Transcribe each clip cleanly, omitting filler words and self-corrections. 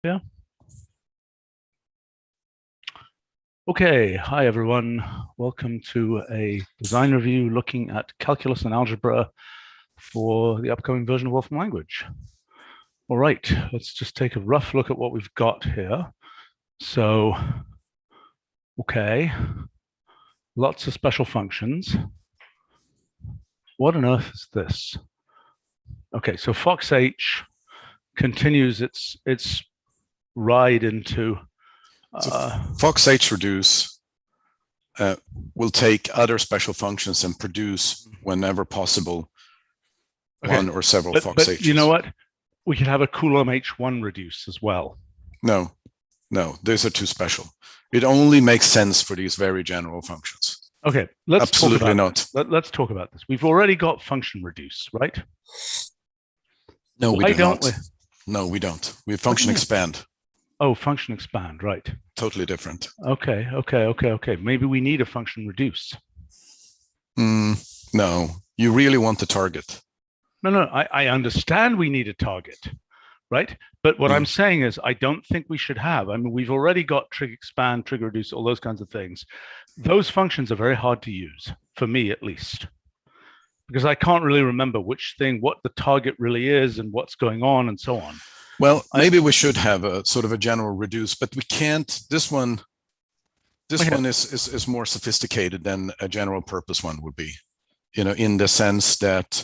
Yeah. Okay, hi everyone. Welcome to a design review looking at calculus and algebra for the upcoming version of Wolfram language. All right, let's just take a rough look at what we've got here. So, okay, lots of special functions. What on earth is this? Okay, so foxh continues its ride into foxh reduce will take other special functions and produce, whenever possible, one or several foxh's. But you know what? We could have a Coulomb H1 reduce as well. No, these are too special. It only makes sense for these very general functions. Okay, let's absolutely not. Let's talk about this. We've already got function reduce, right? No, we do not. No, we don't. We have function expand. Oh, function expand, right. Totally different. Okay. Maybe we need a function reduce. No, you really want the target. No, I understand we need a target, right? But what I'm saying is I don't think we should have. I mean, we've already got trig expand, trig reduce, all those kinds of things. Those functions are very hard to use, for me at least, because I can't really remember what the target really is and what's going on and so on. Well, maybe we should have a sort of a general reduce, but we can't. This one is more sophisticated than a general purpose one would be, in the sense that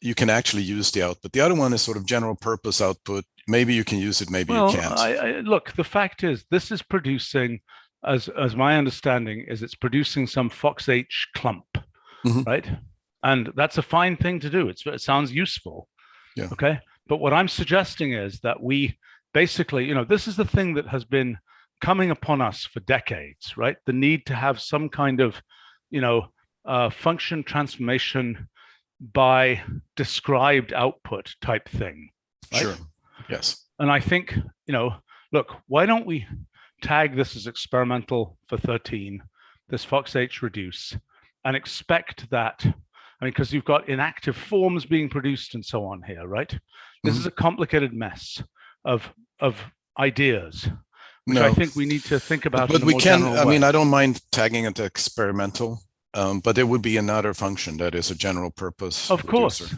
you can actually use the output. The other one is sort of general purpose output. Maybe you can use it, maybe you can't. Look, the fact is, this is producing, as my understanding is, it's producing some foxh clump, right? And that's a fine thing to do. It sounds useful. Yeah. Okay. But what I'm suggesting is that we basically, this is the thing that has been coming upon us for decades, right? The need to have some kind of, function transformation by described output type thing. Right? Sure. Yes. And I think, look, why don't we tag this as experimental for 13, this foxh reduce, and expect that, because you've got inactive forms being produced and so on here, right? This is a complicated mess of ideas, which I think we need to think about. But we can, I don't mind tagging it experimental, but there would be another function that is a general purpose. Of course.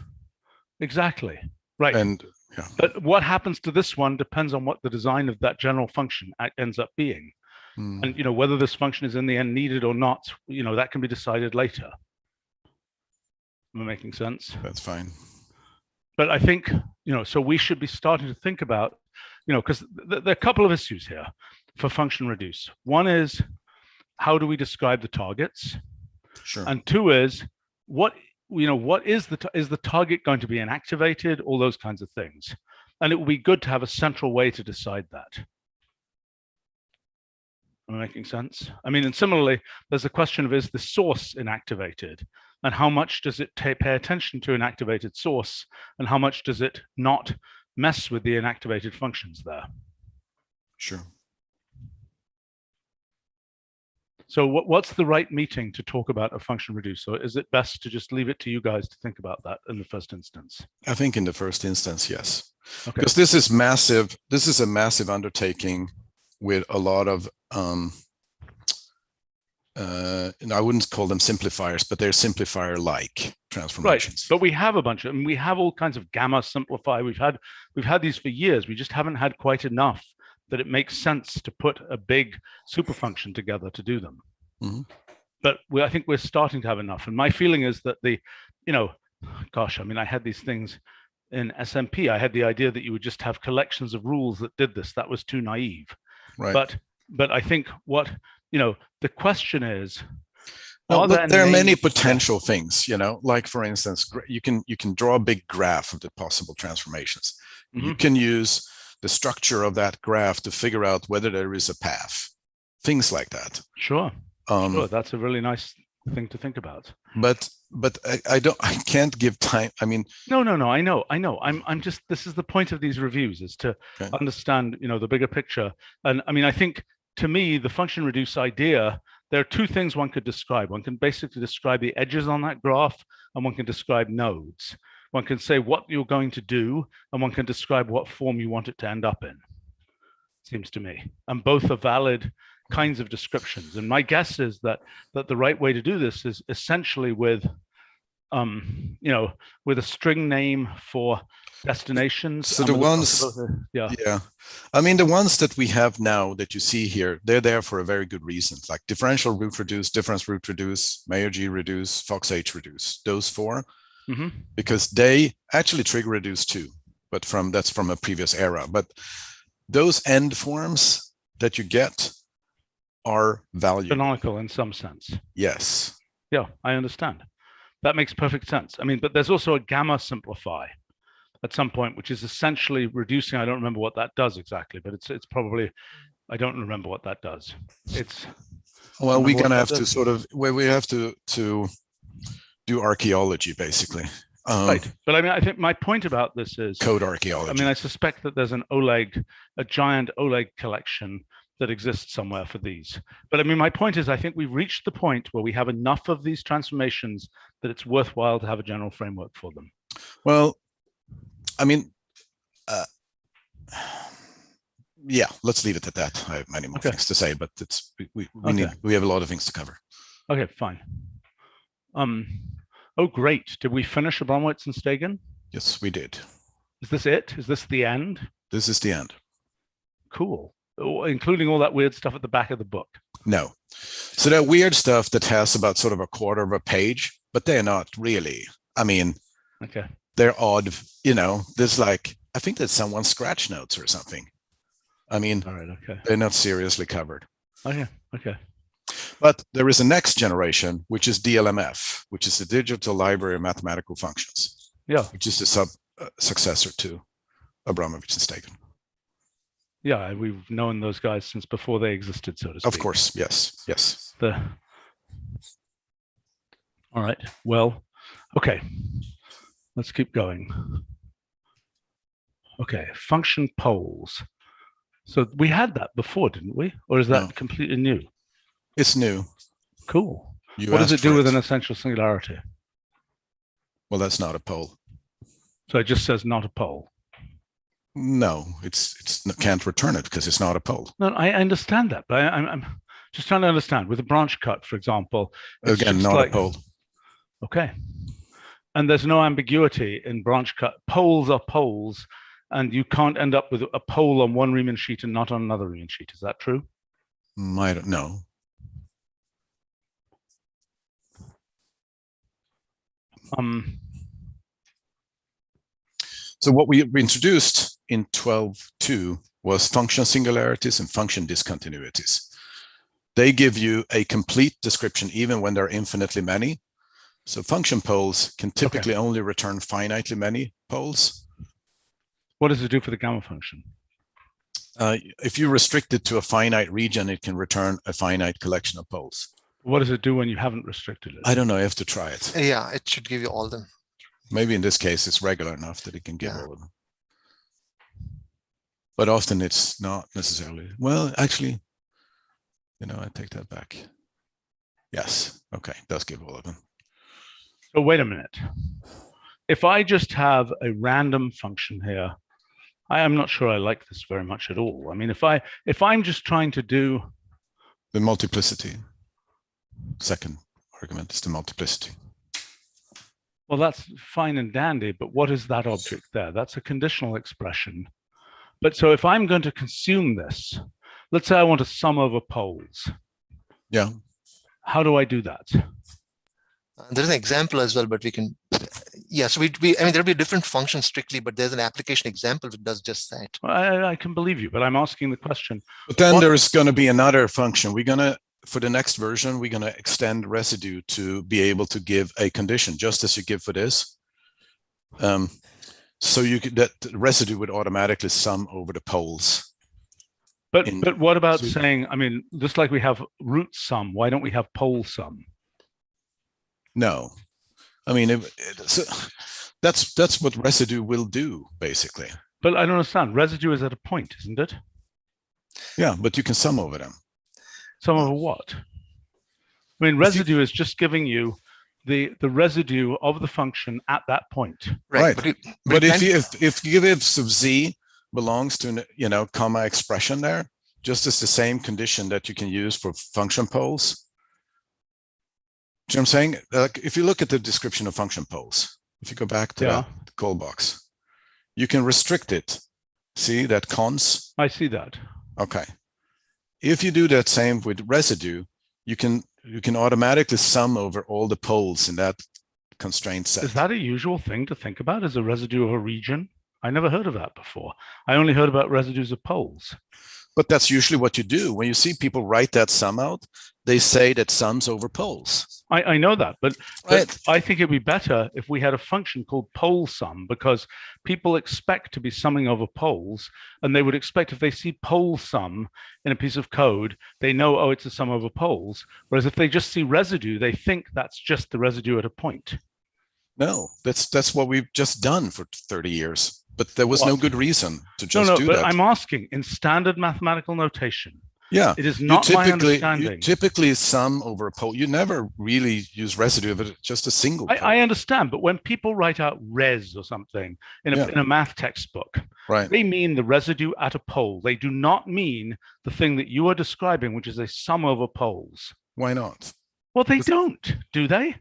Exactly. Right. And yeah. But what happens to this one depends on what the design of that general function ends up being. And, whether this function is in the end needed or not, that can be decided later. Am I making sense? That's fine. But I think, so we should be starting to think about, because there are a couple of issues here for function reduce. One is, how do we describe the targets? Sure. And two is, what is the target going to be inactivated? All those kinds of things. And it would be good to have a central way to decide that. Am I making sense? And similarly, there's a question of, is the source inactivated? And how much does it pay attention to an activated source? And how much does it not mess with the inactivated functions there? Sure. So what's the right meeting to talk about a function reduce? Or is it best to just leave it to you guys to think about that in the first instance? I think in the first instance, yes. Okay. Because this is massive. This is a massive undertaking with a lot of I wouldn't call them simplifiers, but they're simplifier-like transformations. Right, but we have a bunch of, we have all kinds of gamma simplify. We've had these for years. We just haven't had quite enough that it makes sense to put a big super function together to do them. But I think we're starting to have enough. And my feeling is that I had these things in SMP. I had the idea that you would just have collections of rules that did this. That was too naive. Right. But I think what, the question is, there are many potential things, like for instance, you can draw a big graph of the possible transformations. You can use the structure of that graph to figure out whether there is a path, things like that. Sure. Sure. That's a really nice thing to think about. But I can't give time. No, I know. I'm just, this is the point of these reviews, is to understand, the bigger picture. And I think, to me, the function reduce idea, there are two things one could describe. One can basically describe the edges on that graph, and one can describe nodes. one can say what you're going to do, and one can describe what form you want it to end up in, seems to me. And both are valid kinds of descriptions. And my guess is that the right way to do this is essentially with with a string name for destinations. So the ones, yeah, I mean, the ones that we have now that you see here, they're there for a very good reason, like differential root reduce, difference root reduce, Mayor G reduce, Fox H reduce, those four, because they actually trigger reduce too, but that's from a previous era. But those end forms that you get are valuable. Canonical in some sense. Yes. Yeah, I understand. That makes perfect sense. I mean, but there's also a gamma simplify at some point, which is essentially reducing. I don't remember what that does exactly, but it's probably, I don't remember what that does. It's, well, we're gonna have to sort of, we have to do archaeology basically. Right, but I mean, I think my point about this is code archaeology. I mean, I suspect that there's a giant Oleg collection that exists somewhere for these. But I mean, my point is, I think we've reached the point where we have enough of these transformations that it's worthwhile to have a general framework for them. Well, I mean, yeah, let's leave it at that. I have many more things to say, but we have a lot of things to cover. Okay, fine. Oh, great. Did we finish Abramowitz and Stegen? Yes, we did. Is this it? Is this the end? This is the end. Cool. Including all that weird stuff at the back of the book. No. So that weird stuff that has about sort of a quarter of a page, but they're not really. I mean, they're odd, there's like, I think that's someone's scratch notes or something. I mean, all right, they're not seriously covered. Okay. But there is a next generation, which is DLMF, which is the Digital Library of Mathematical Functions. Yeah. Which is the successor to Abramowitz and Stegen. Yeah, we've known those guys since before they existed, so to speak. Of course, yes. All right, well, okay. Let's keep going. Okay, function poles. So we had that before, didn't we? Or is that completely new? It's new. Cool. What does it do with an essential singularity? Well, that's not a pole. So it just says not a pole. No, it can't return it because it's not a pole. No, I understand that, but I'm just trying to understand. With a branch cut, for example, again, not a pole. Okay, and there's no ambiguity in branch cut. Poles are poles, and you can't end up with a pole on one Riemann sheet and not on another Riemann sheet. Is that true? I don't know. So what we introduced in 12.2 was function singularities and function discontinuities. They give you a complete description even when there are infinitely many. So function poles can typically only return finitely many poles. What does it do for the gamma function? If you restrict it to a finite region, it can return a finite collection of poles. What does it do when you haven't restricted it? I don't know. You have to try it. Yeah, it should give you all of them. Maybe in this case, it's regular enough that it can give all of them. But often it's not necessarily. Well, actually, I take that back. Yes. Okay. It does give all of them. So wait a minute. If I just have a random function here, I am not sure I like this very much at all. I mean, if I'm just trying to do the multiplicity, second argument is the multiplicity. Well, that's fine and dandy, but what is that object there? That's a conditional expression. But so if I'm going to consume this, let's say I want to sum over poles. Yeah. How do I do that? There's an example as well, but we can, so I mean, there'll be a different function strictly, but there's an application example that does just that. I can believe you, but I'm asking the question. But then there's going to be another function. For the next version, we're going to extend residue to be able to give a condition, just as you give for this. So that residue would automatically sum over the poles. But what about saying, I mean, just like we have root sum, why don't we have pole sum? No, I mean, that's what residue will do, basically. But I don't understand. Residue is at a point, isn't it? Yeah, but you can sum over them. Sum over what? I mean, residue is just giving you the residue of the function at that point. Right. But if give sub z belongs to, you know, comma expression there, just as the same condition that you can use for function poles. Do you know what I'm saying? If you look at the description of function poles, if you go back to that call box, you can restrict it. See that cons? I see that. Okay. If you do that same with residue, you can automatically sum over all the poles in that constraint set. Is that a usual thing to think about as a residue of a region? I never heard of that before. I only heard about residues of poles. But that's usually what you do. When you see people write that sum out, they say that sums over poles. I know that, but I think it'd be better if we had a function called pole sum, because people expect to be summing over poles, and they would expect if they see pole sum in a piece of code, they know, oh, it's a sum over poles. Whereas if they just see residue, they think that's just the residue at a point. No, that's what we've just done for 30 years. But there was no good reason to just do but that. I'm asking, in standard mathematical notation, it is not my understanding. You typically sum over a pole. You never really use residue of it, just a single pole. I understand, but when people write out res or something in a math textbook, they mean the residue at a pole. They do not mean the thing that you are describing, which is a sum over poles. Why not? Well, they don't, do they?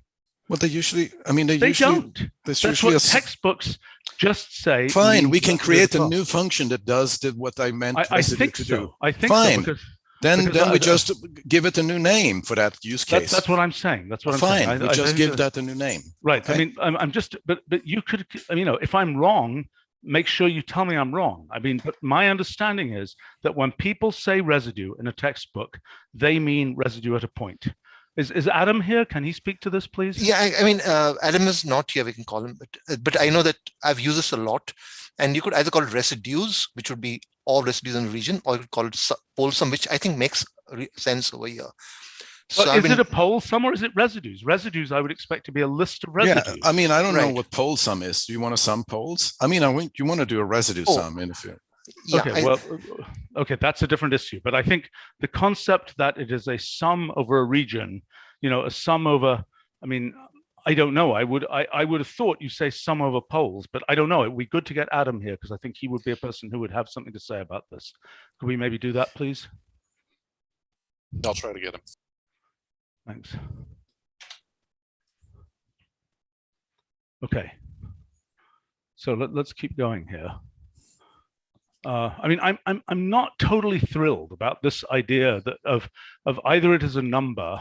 Well, they usually, I mean, they usually don't. That's what textbooks just say. Fine, we can create a new function that does what I meant I think to so. do. I think fine. So then we just give it a new name for that use case. That's what I'm saying. That's what I'm saying. Fine, we just give that a new name. Right. Okay? I mean, I'm just, but you could, you know, if I'm wrong, make sure you tell me I'm wrong. I mean, but my understanding is that when people say residue in a textbook, they mean residue at a point. Is Adam here? Can he speak to this, please? Yeah, I mean, Adam is not here. We can call him, but I know that I've used this a lot, and you could either call it residues, which would be all residues in the region, or you could call it pole sum, which I think makes sense over here. So is it a pole sum or is it residues? Residues, I would expect to be a list of residues. Yeah, I mean, I don't know what pole sum is. Do you want to sum poles? I mean, you want to do a residue sum in a few. Yeah, okay, that's a different issue. But I think the concept that it is a sum over a region, you know, a sum over, I mean, I don't know. I would have thought you say sum over poles, but I don't know. It would be good to get Adam here because I think he would be a person who would have something to say about this. Could we maybe do that, please? I'll try to get him. Thanks. Okay. So let's keep going here. I mean, I'm not totally thrilled about this idea that of either it is a number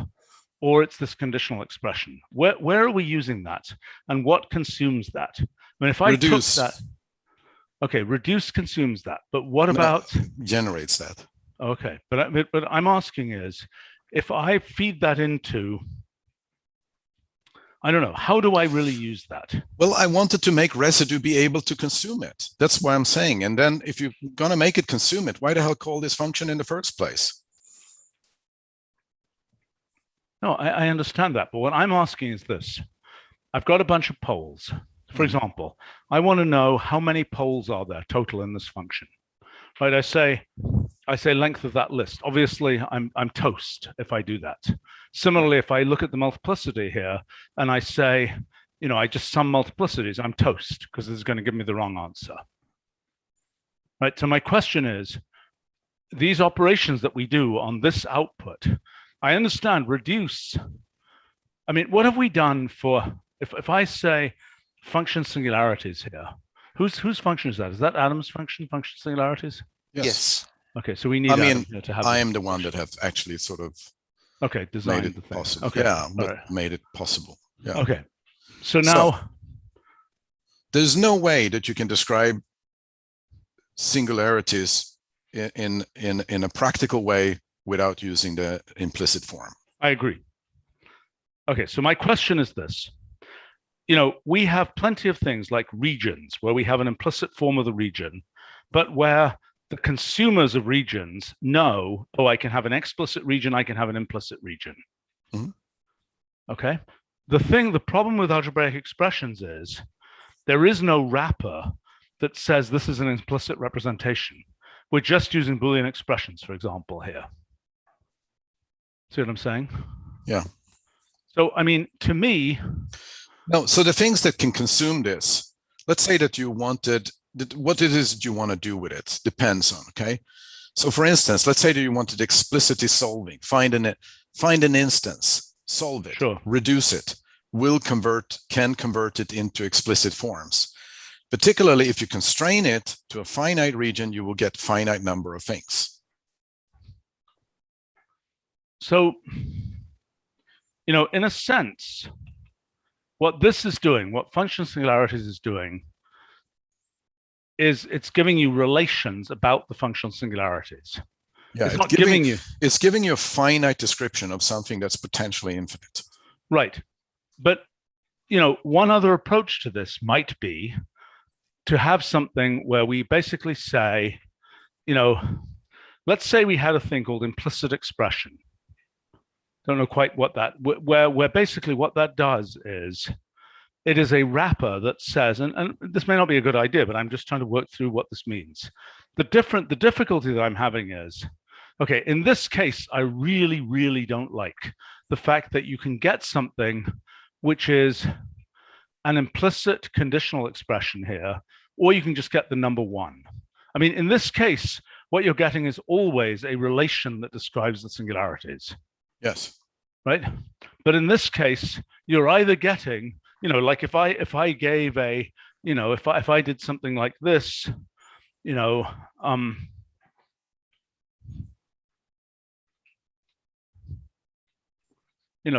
or it's this conditional expression. Where are we using that, and what consumes that? I mean, if I reduce. took that, okay, reduce consumes that, but what about generates that? Okay, but I'm asking is, if I feed that into, I don't know, how do I really use that? Well, I wanted to make residue be able to consume it. That's why I'm saying. And then if you're going to make it consume it, why the hell call this function in the first place? No, I understand that. But what I'm asking is this. I've got a bunch of poles. For example, I want to know how many poles are there total in this function. Right? I say length of that list. Obviously, I'm toast if I do that. Similarly, if I look at the multiplicity here and I say, you know, I just sum multiplicities, I'm toast because this is going to give me the wrong answer. Right? So my question is, these operations that we do on this output, I understand reduce. I mean, what have we done for, if I say function singularities here, whose function is that? Is that Adam's function singularities? Yes. Okay, so we need. I mean, to have I am the one that have actually sort of designed made it the thing. possible. Okay, yeah, but made it possible. Yeah. Okay, so now there's no way that you can describe singularities in a practical way without using the implicit form. I agree. Okay, so my question is this. You know, we have plenty of things like regions where we have an implicit form of the region, but where the consumers of regions know, oh, I can have an explicit region, I can have an implicit region. Mm-hmm. Okay. The problem with algebraic expressions is there is no wrapper that says this is an implicit representation. We're just using Boolean expressions, for example, here. See what I'm saying? Yeah. So, I mean, to me. No, so the things that can consume this, let's say that you wanted, what it is that you want to do with it depends on, okay? So for instance, let's say that you wanted explicitly solving, find an instance, solve it, sure, reduce it, can convert it into explicit forms. Particularly if you constrain it to a finite region, you will get finite number of things. So, you know, in a sense, what this is doing, what function singularities is doing, is it's giving you relations about the functional singularities. Yeah, it's not giving you. It's giving you a finite description of something that's potentially infinite. Right. But, you know, one other approach to this might be to have something where we basically say, you know, let's say we had a thing called implicit expression. Don't know quite what that, where basically what that does is, it is a wrapper that says, and this may not be a good idea, but I'm just trying to work through what this means. The difficulty that I'm having is, okay, in this case, I really, really don't like the fact that you can get something which is an implicit conditional expression here, or you can just get the number 1. I mean, in this case, what you're getting is always a relation that describes the singularities. Yes. Right? But in this case, you're either getting, you know, like if I gave a, you know, if I did something like this, you know,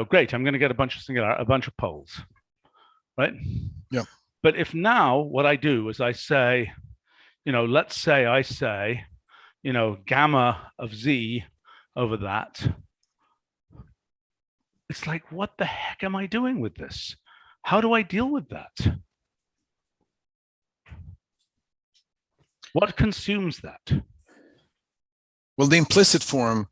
great, I'm going to get a bunch of poles, right? Yeah. But if now what I do is I say, you know, let's say I say, you know, gamma of z over that. It's like, what the heck am I doing with this? How do I deal with that? What consumes that? Well, the implicit form,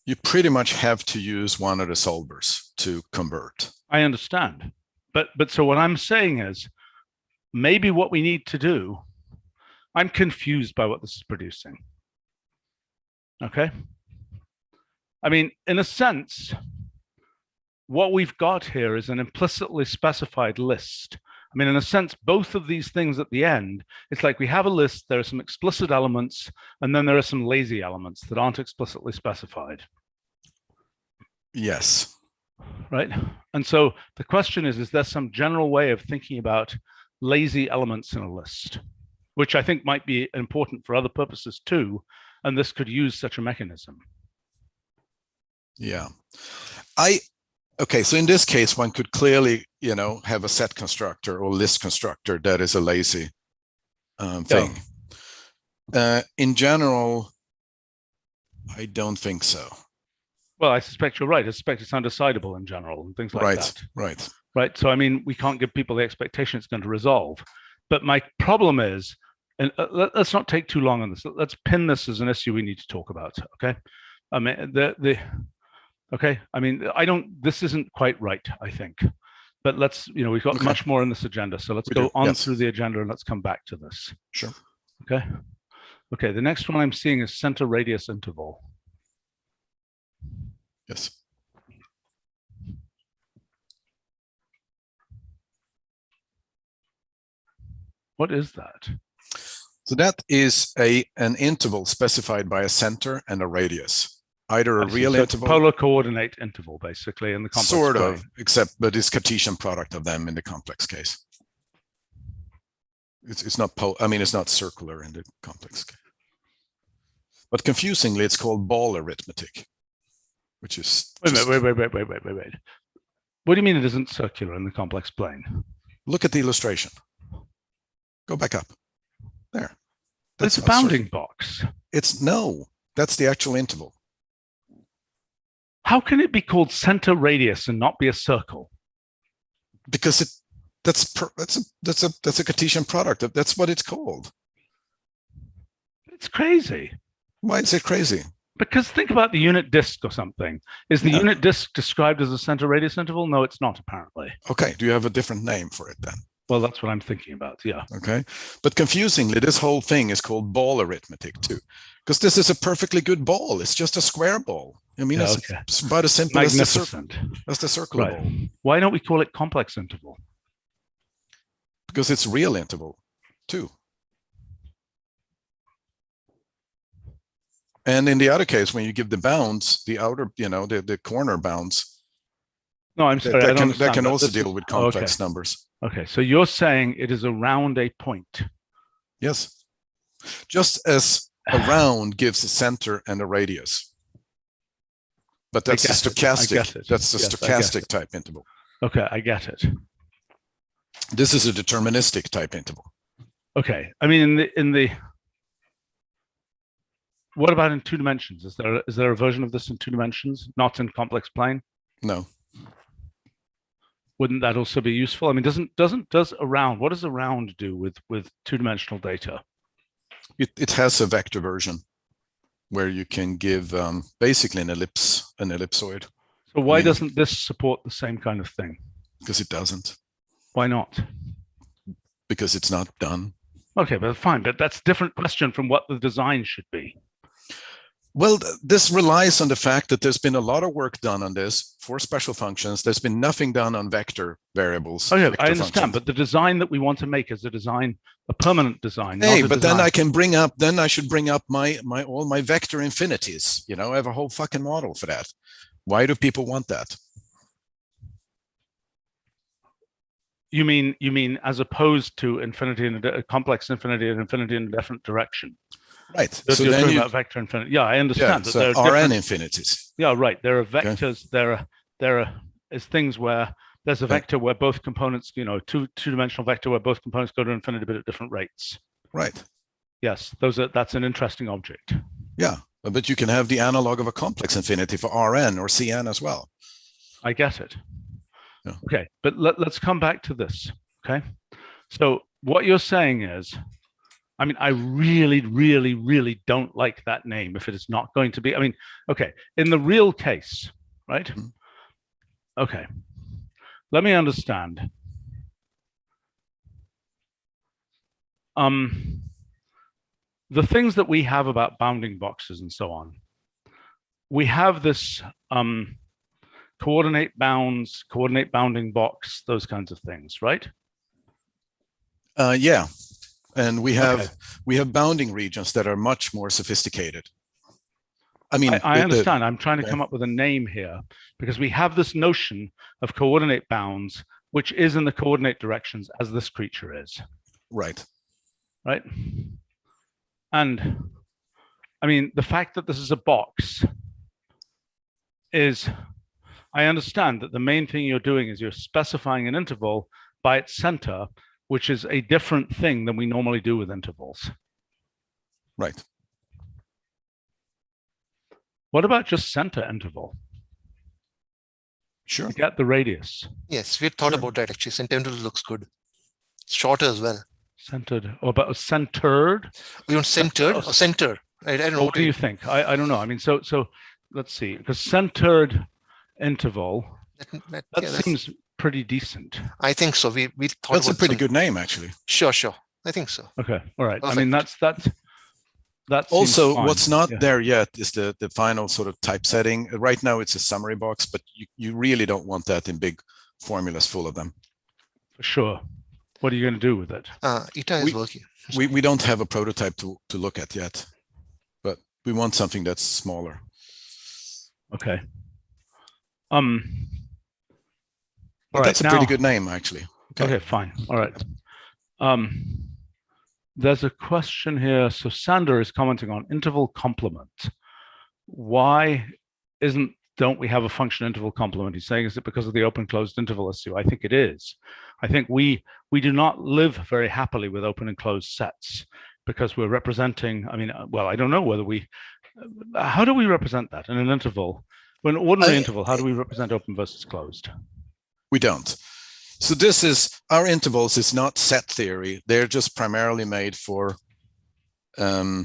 you pretty much have to use one of the solvers to convert. I understand. But so what I'm saying is, maybe what we need to do, I'm confused by what this is producing. Okay? I mean, in a sense, what we've got here is an implicitly specified list. I mean, in a sense, both of these things at the end, it's like we have a list, there are some explicit elements, and then there are some lazy elements that aren't explicitly specified. Yes. Right? And so the question is there some general way of thinking about lazy elements in a list, which I think might be important for other purposes too, and this could use such a mechanism? Yeah. Okay, so in this case, one could clearly, you know, have a set constructor or list constructor that is a lazy thing. Yeah. In general, I don't think so. Well, I suspect you're right. I suspect it's undecidable in general and things like that. Right. So, I mean, we can't give people the expectation it's going to resolve. But my problem is, and let's not take too long on this. Let's pin this as an issue we need to talk about. Okay. I mean, okay. I mean, this isn't quite right, I think. But let's, you know, we've got much more in this agenda. So let's go on through the agenda and let's come back to this. Sure. Okay. Okay. The next one I'm seeing is center radius interval. Yes. What is that? So that is an interval specified by a center and a radius. Either a real interval, polar coordinate interval, basically, in the complex sort plane. of, except but it's Cartesian product of them in the complex case. It's not it's not circular in the complex case. But confusingly, it's called ball arithmetic, which is wait. What do you mean it isn't circular in the complex plane? Look at the illustration. Go back up. There. It's a bounding box. That's the actual interval. How can it be called center radius and not be a circle? Because that's a Cartesian product. That's what it's called. It's crazy. Why is it crazy? Because think about the unit disk or something. Is the unit disk described as a center radius interval? No, it's not, apparently. Okay. Do you have a different name for it then? Well, that's what I'm thinking about. Yeah. Okay. But confusingly, this whole thing is called ball arithmetic too, because this is a perfectly good ball. It's just a square ball. I mean, Yeah, it's about as simple as the circular Right. ball. Why don't we call it complex interval? Because it's real interval too. And in the other case, when you give the bounds, the outer, the corner bounds. No, I'm sorry. That can also deal with complex numbers. Okay, so you're saying it is around a point. Yes. Just as a round gives a center and a radius. But that's a stochastic. That's a stochastic type interval. Okay, I get it. This is a deterministic type interval. Okay, I mean, what about in 2 dimensions? Is there a version of this in 2 dimensions, not in complex plane? No. Wouldn't that also be useful? I mean, what does a round do with 2-dimensional data? It has a vector version where you can give basically an ellipsoid. So why doesn't this support the same kind of thing? Because it doesn't. Why not? Because it's not done. Okay, but fine. But that's a different question from what the design should be. Well, this relies on the fact that there's been a lot of work done on this for special functions. There's been nothing done on vector variables. Oh, yeah, vector I understand. functions. But the design that we want to make is a permanent design. Hey, but then I should bring up all my vector infinities. I have a whole fucking model for that. Why do people want that? You mean as opposed to infinity and a complex infinity and infinity in a different direction? Right. So you're talking about vector infinity. Yeah, I understand. Yeah, so there are Rn infinities. Yeah, right. There are vectors. Okay. There is things where there's a vector where both components, two-dimensional vector where both components go to infinity but at different rates. Right. Yes, that's an interesting object. Yeah, but you can have the analog of a complex infinity for Rn or Cn as well. I get it. Yeah. Okay, but let's come back to this. Okay, so what you're saying is, I mean, I really, really, really don't like that name if it is not going to be. I mean, okay, in the real case, right? Mm-hmm. Okay, let me understand. The things that we have about bounding boxes and so on, we have this coordinate bounds, coordinate bounding box, those kinds of things, right? Yeah, and we have bounding regions that are much more sophisticated. I mean, I understand. I'm trying to come up with a name here because we have this notion of coordinate bounds, which is in the coordinate directions as this creature is. Right. Right. And I mean, the fact that this is a box is, I understand that the main thing you're doing is you're specifying an interval by its center, which is a different thing than we normally do with intervals. Right. What about just center interval? Sure. To get the radius. Yes, we thought about that actually. Center interval looks good. Shorter as well. Centered, or about centered? We want centered or center. I don't know. What do you think? I don't know. I mean, so let's see, because centered interval, that seems pretty decent. I think so. We thought that's a pretty good name, actually. Sure. I think so. Okay, all right. Perfect. I mean, that also what's not there yet is the final sort of typesetting. Right now it's a summary box, but you really don't want that in big formulas full of them. For sure. What are you going to do with it? Eta is working. We don't have a prototype to look at yet, but we want something that's smaller. Okay. But that's a pretty good name, actually. Okay, fine. All right. There's a question here. So Sander is commenting on interval complement. Why don't we have a function interval complement? He's saying, is it because of the open closed interval issue? I think it is. I think we do not live very happily with open and closed sets because we're representing, I mean, well, I don't know whether how do we represent that in an interval? When an ordinary interval, how do we represent open versus closed? We don't. So this is, our intervals is not set theory. They're just primarily made for, the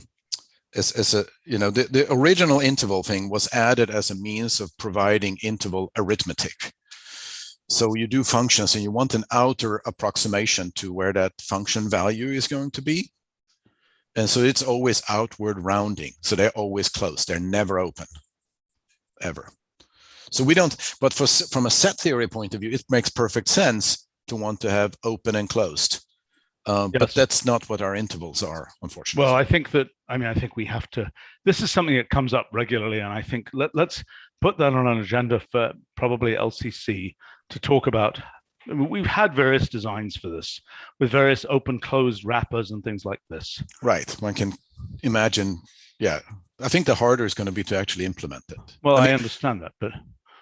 original interval thing was added as a means of providing interval arithmetic. So you do functions and you want an outer approximation to where that function value is going to be. And so it's always outward rounding. So they're always closed. They're never open. ever. So we don't, but from a set theory point of view, it makes perfect sense to want to have open and closed. Yes. But that's not what our intervals are, unfortunately. Well, I think we have to, this is something that comes up regularly, and I think let's put that on an agenda for probably LCC to talk about. I mean, we've had various designs for this with various open closed wrappers and things like this. Right. One can imagine. Yeah. I think the harder is going to be to actually implement it. Well, I understand that, but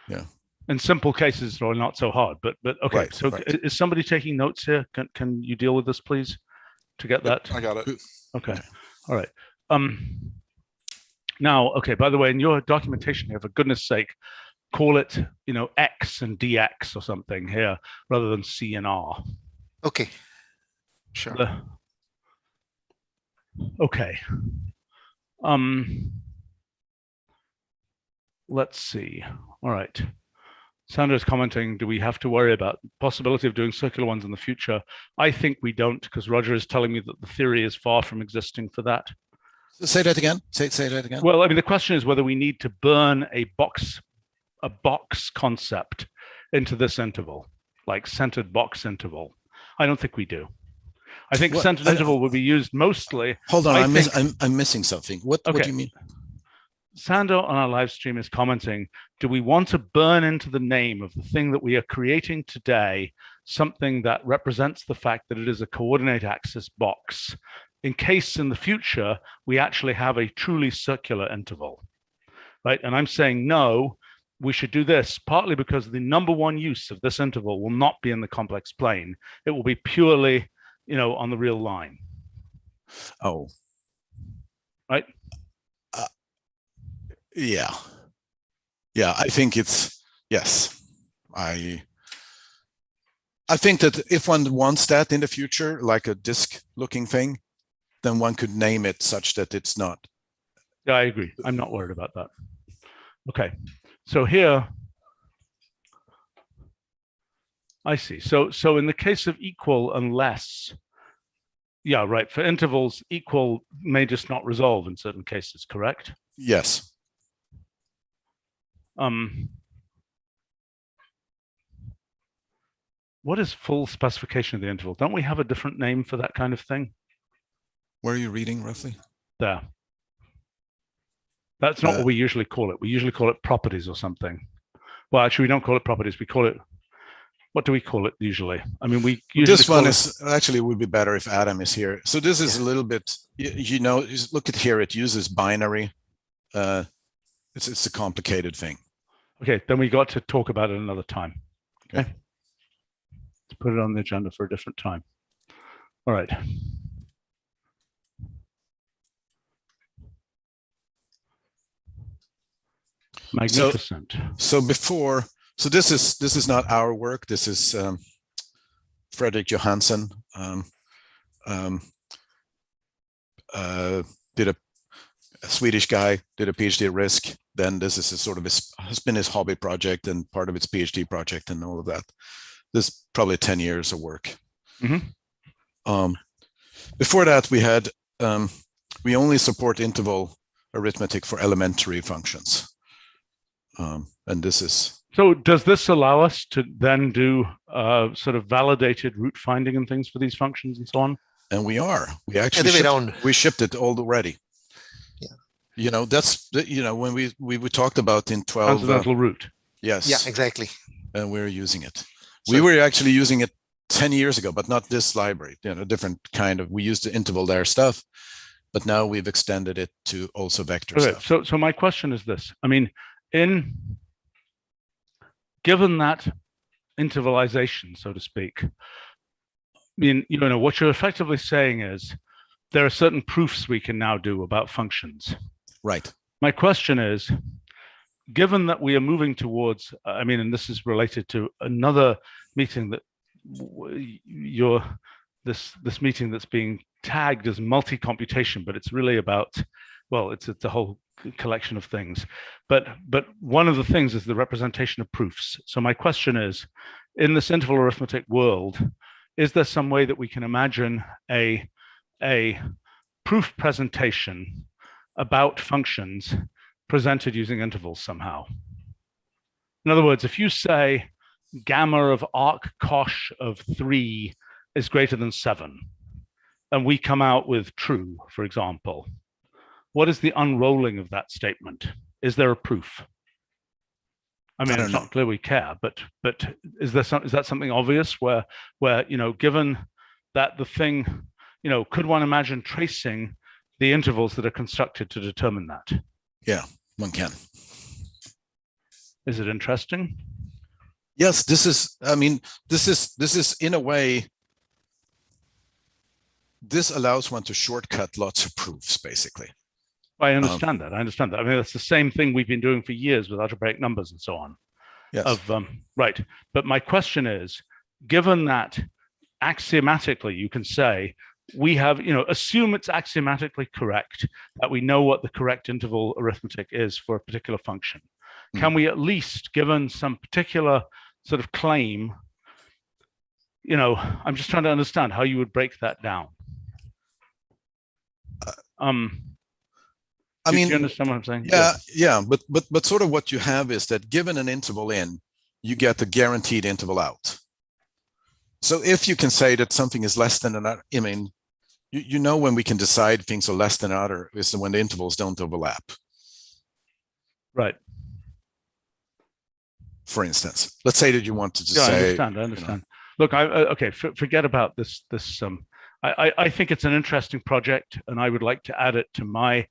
yeah, in simple cases, they're not so hard. But okay. Right, so right. Is somebody taking notes here? Can you deal with this, please, to get that? I got it. Okay. All right. Now, okay. By the way, in your documentation here, for goodness sake, call it, X and DX or something here rather than C and R. Okay. Sure. Okay. Let's see. All right. Sandra is commenting, do we have to worry about the possibility of doing circular ones in the future? I think we don't, because Roger is telling me that the theory is far from existing for that. Say that again. Say that again. Well, I mean, the question is whether we need to burn a box concept into this interval, like centered box interval. I don't think we do. I think centered interval will be used mostly. Hold on, I'm missing something. What do you mean? Sandro on our live stream is commenting, do we want to burn into the name of the thing that we are creating today something that represents the fact that it is a coordinate axis box, in case in the future we actually have a truly circular interval, right? And I'm saying no, we should do this partly because the number one use of this interval will not be in the complex plane. It will be purely, on the real line. Oh. Right? Yeah. I think it's, yes. I think that if one wants that in the future, like a disk looking thing, then one could name it such that it's not. Yeah, I agree. I'm not worried about that. Okay. So here, I see. So in the case of equal and less, yeah, right. For intervals, equal may just not resolve in certain cases, correct? Yes. What is full specification of the interval? Don't we have a different name for that kind of thing? Where are you reading roughly? There. That's not what we usually call it. We usually call it properties or something. Well, actually, we don't call it properties. We call it, what do we call it usually? I mean, we usually this one is actually, it would be better if Adam is here. So this is a little bit, just look at here, it uses binary. It's a complicated thing. Okay, then we got to talk about it another time. Okay. Let's put it on the agenda for a different time. All right. Magnificent. So this is not our work. This is Fredrik Johansson did a Swedish guy did a PhD at Risk. Then this is has been his hobby project and part of its PhD project and all of that. This is probably 10 years of work. Mm-hmm. Before that, we had we only support interval arithmetic for elementary functions. And this is. So does this allow us to then do sort of validated root finding and things for these functions and so on? And we actually shipped it already. Yeah. That's when we talked about in 12 transcendental root. Yes. Yeah, exactly. And we're using it. So, we were actually using it 10 years ago, but not this library. Different kind of. We used the interval there stuff, but now we've extended it to also vector stuff. So my question is this. I mean, given that intervalization, so to speak, I mean, what you're effectively saying is there are certain proofs we can now do about functions. Right. My question is, given that we are moving towards, and this is related to another meeting that this meeting that's being tagged as multi-computation, but it's really about, well, it's a whole collection of things. But one of the things is the representation of proofs. So my question is, in this interval arithmetic world, is there some way that we can imagine a proof presentation about functions presented using intervals somehow. In other words, if you say gamma of arc cosh of 3 is greater than 7, and we come out with true, for example, what is the unrolling of that statement? Is there a proof? I mean, it's not clear we care, but is that something obvious where given that the thing, could one imagine tracing the intervals that are constructed to determine that? Yeah, one can. Is it interesting? Yes, this is in a way, this allows one to shortcut lots of proofs, basically. I understand that. I understand that. I mean, that's the same thing we've been doing for years with algebraic numbers and so on. Yes. Right. But my question is, given that axiomatically you can say we have, assume it's axiomatically correct that we know what the correct interval arithmetic is for a particular function. Can we at least, given some particular sort of claim, I'm just trying to understand how you would break that down. I mean, do you understand what I'm saying? Yeah. But sort of what you have is that given an interval in, you get the guaranteed interval out. So if you can say that something is less than another, I mean, when we can decide things are less than another is when the intervals don't overlap. Right. For instance, let's say that you wanted to say. I understand. Look, okay, forget about this. I think it's an interesting project, and I would like to add it to my.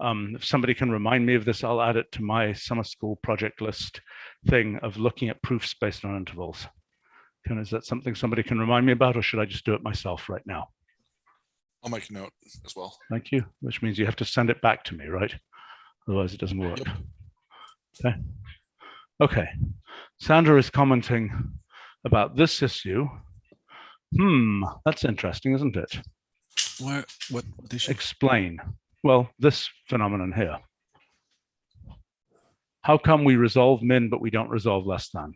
If somebody can remind me of this, I'll add it to my summer school project list thing of looking at proofs based on intervals. Is that something somebody can remind me about, or should I just do it myself right now? I'll make a note as well. Thank you. Which means you have to send it back to me, right? Otherwise it doesn't work. Yep. Okay. Okay. Sandra is commenting about this issue. That's interesting, isn't it? What issue? Explain. Well, this phenomenon here. How come we resolve min, but we don't resolve less than?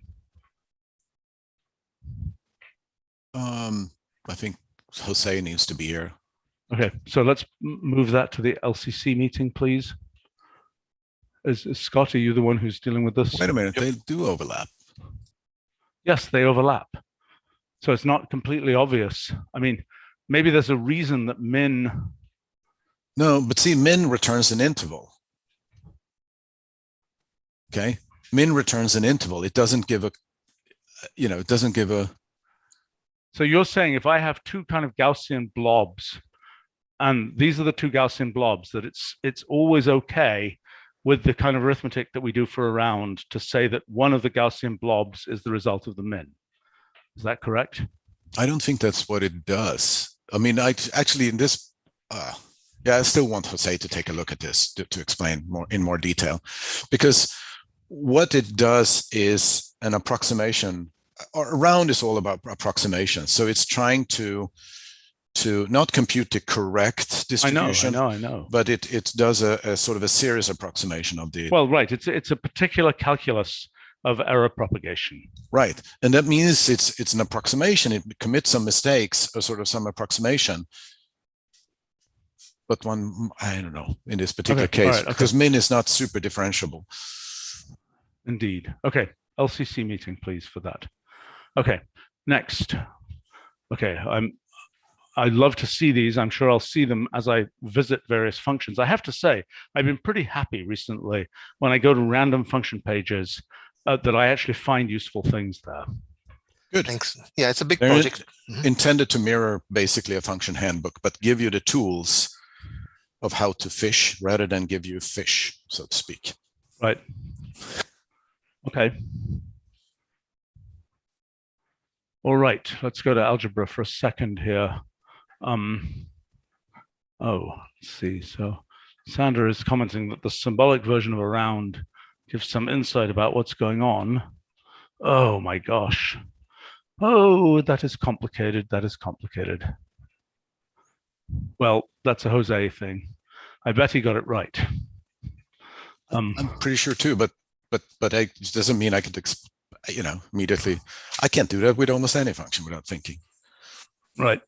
I think Jose needs to be here. Okay, so let's move that to the LCC meeting, please. Is Scott, are you the one who's dealing with this? Wait a minute, they do overlap. Yes, they overlap. So it's not completely obvious. I mean, maybe there's a reason that min. No, but see, min returns an interval. Okay, min returns an interval. It doesn't give a, it doesn't give a. So you're saying if I have two kind of Gaussian blobs, and these are the two Gaussian blobs, that it's always okay with the kind of arithmetic that we do for a round to say that one of the Gaussian blobs is the result of the min. Is that correct? I don't think that's what it does. I mean, actually in this, yeah, I still want Jose to take a look at this to explain in more detail, because what it does is an approximation. A round is all about approximation. So it's trying to not compute the correct distribution. I know. But it does a sort of a serious approximation of the. Well, right. It's a particular calculus of error propagation. Right, and that means it's an approximation. It commits some mistakes or sort of some approximation. But I don't know, in this particular case, because min is not super differentiable. Indeed. Okay, LCC meeting, please, for that. Okay, next. Okay, I'd love to see these. I'm sure I'll see them as I visit various functions. I have to say, I've been pretty happy recently when I go to random function pages that I actually find useful things there. Good. Thanks. Yeah, it's a big project. Intended to mirror basically a function handbook, but give you the tools of how to fish rather than give you fish, so to speak. Right. Okay. All right, let's go to algebra for a second here. Let's see. So Sandra is commenting that the symbolic version of a round gives some insight about what's going on. Oh my gosh. Oh, that is complicated. That is complicated. Well, that's a Jose thing. I bet he got it right. I'm pretty sure too, but it doesn't mean I could, immediately. I can't do that with almost any function without thinking. Right.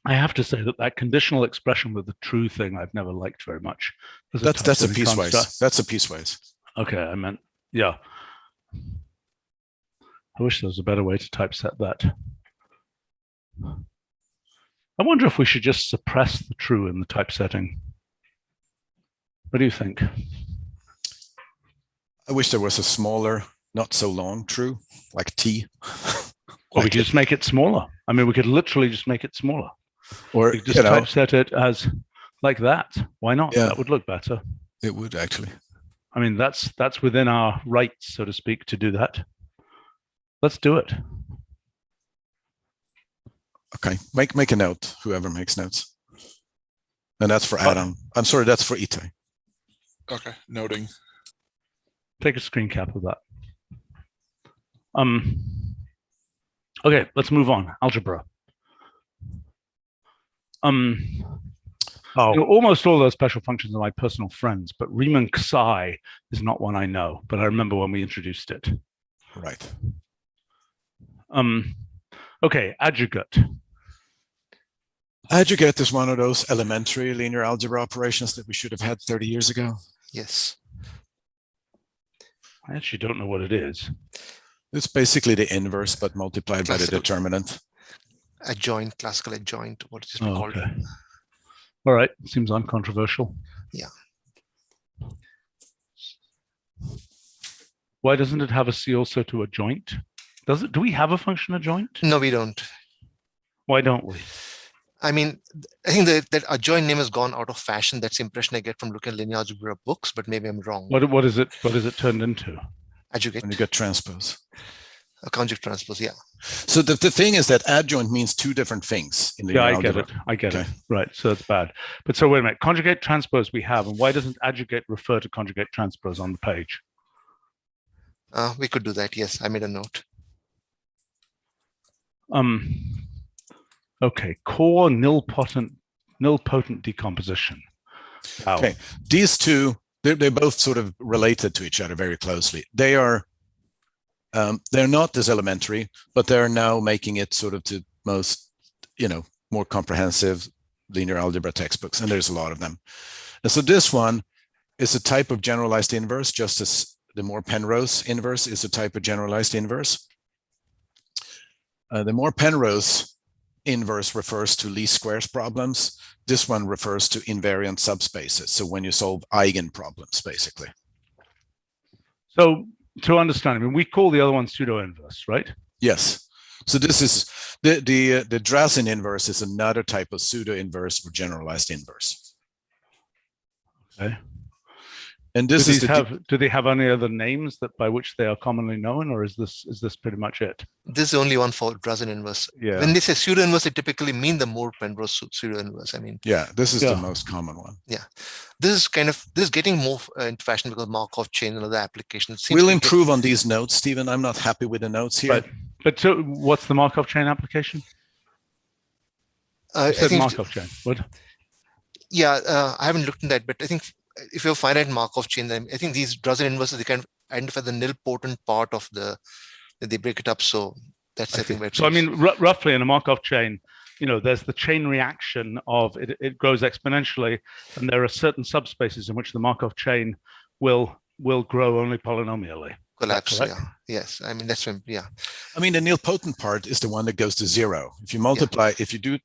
I have to say that conditional expression with the true thing I've never liked very much. That's a piecewise. That's a piecewise. Okay, I meant, yeah. I wish there was a better way to typeset that. I wonder if we should just suppress the true in the typesetting. What do you think? I wish there was a smaller, not so long true, like T. Or we could just make it smaller. I mean, we could literally just make it smaller. Or we could just typeset it as like that. Why not? Yeah, that would look better. It would actually. I mean, that's within our rights, so to speak, to do that. Let's do it. Okay, make a note, whoever makes notes. And that's for Adam. I'm sorry, that's for Itai. Okay, noting. Take a screen cap of that. Okay, let's move on. Algebra. Almost all those special functions are my personal friends, but Riemann psi is not one I know, but I remember when we introduced it. Right. Okay, adjugate. Adjugate is one of those elementary linear algebra operations that we should have had 30 years ago. Yes. I actually don't know what it is. It's basically the inverse, but multiplied by the determinant. Adjoint, classical adjoint, what is it called? Okay. All right, seems uncontroversial. Yeah. Why doesn't it have a C also to adjoint? Does it? Do we have a function adjoint? No, we don't. Why don't we? I mean, I think that adjoint name has gone out of fashion. That's the impression I get from looking at linear algebra books, but maybe I'm wrong. What is it? What is it turned into? Adjugate. When you get transpose. A conjugate transpose, yeah. So the thing is that adjoint means two different things in linear algebra. I get it. Right, so it's bad. But so wait a minute, conjugate transpose we have, and why doesn't adjugate refer to conjugate transpose on the page? We could do that, yes. I made a note. Okay, core nilpotent decomposition. Wow. Okay, these two, they're both sort of related to each other very closely. They are, they're not as elementary, but they're now making it sort of to most, more comprehensive linear algebra textbooks, and there's a lot of them. And so this one is a type of generalized inverse, just as the Moore Penrose inverse is a type of generalized inverse. The Moore Penrose inverse refers to least squares problems. This one refers to invariant subspaces. So when you solve eigen problems, basically. So to understand, I mean, we call the other one pseudo inverse, right? Yes. So this is the Drazen inverse is another type of pseudo inverse or generalized inverse. Okay. And this do they have any other names that by which they are commonly known, or is this pretty much it? This is the only one for Drazen inverse. Yeah. When they say pseudo inverse, they typically mean the Moore Penrose pseudo inverse. I mean, yeah, this is the most common one. Yeah, this is getting more into fashion because Markov chain and other applications. We'll improve on these notes, Stephen. I'm not happy with the notes here. But so what's the Markov chain application? You said Markov chain. What? Yeah, I haven't looked at that, but I think if you have finite Markov chain, then I think these Drazen inverses, they kind of identify the nilpotent part of they break it up. So that's I think. So I mean, roughly in a Markov chain, there's the chain reaction of it grows exponentially, and there are certain subspaces in which the Markov chain will grow only polynomially. Collapse, yeah. Yes, I mean, that's when, yeah. I mean, the nilpotent part is the one that goes to zero. If you multiply, if you do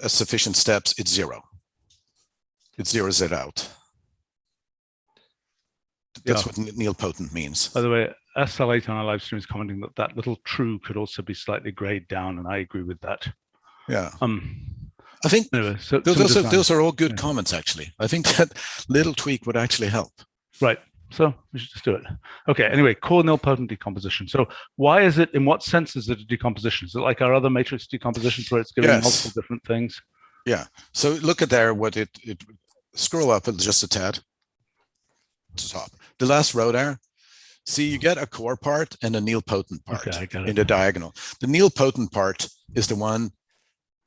sufficient steps, it's zero. It zeroes it out. That's what nilpotent means. By the way, SL8 on our live stream is commenting that little true could also be slightly grayed down, and I agree with that. Yeah. I think anyway, so those are all good comments, actually. I think that little tweak would actually help. Right. So we should just do it. Okay. Anyway, core nilpotent decomposition. So why is it? In what sense is it a decomposition? Is it like our other matrix decompositions where it's giving multiple different things? Yeah. So look at there. What it scroll up just a tad to the top. The last row there. See, you get a core part and a nilpotent part in the diagonal. The nilpotent part is the one